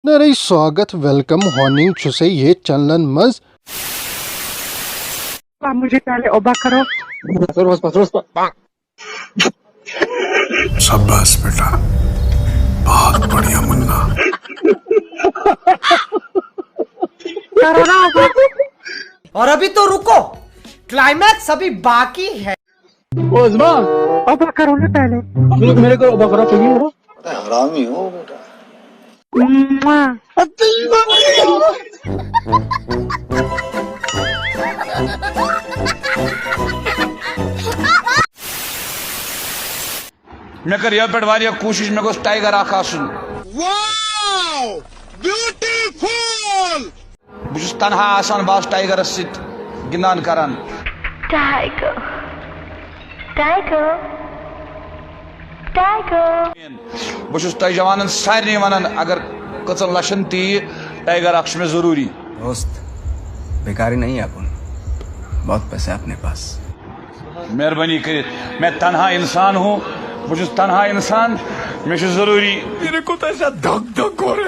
نرے سواگت ویلکم ہوننگ چھسے یہ چنلن مز مجھے پہلے اوبا کرو. شاباش بیٹا، بہت بڑھیا منا. اور ابھی تو رکو، کلائمیکس ابھی باقی ہے. اوبا کرو نا پہلے. میرے کو اوبا کرو چاہیے میرا. حرامی ہو بیٹا. مے کر یہ پہ واریاہ کوشش، مے گوس ٹائیگر اخ آسن. بہس تنہا آسان، بہس ٹائیگرس ست گندان کران. بہس تہ جوانن سارے ونان اگر کچن لچھن تی ٹائیگر اخ میں ضروری. دوست بیکاری نہیں ہے، اپن بہت پیسے اپنے پاس. مہربانی کرت، میں تنہا انسان ہوں، بہس تنہا انسان، میں ضروری. میرے کو تو ایسا دھک دھک ہو رہا ہے.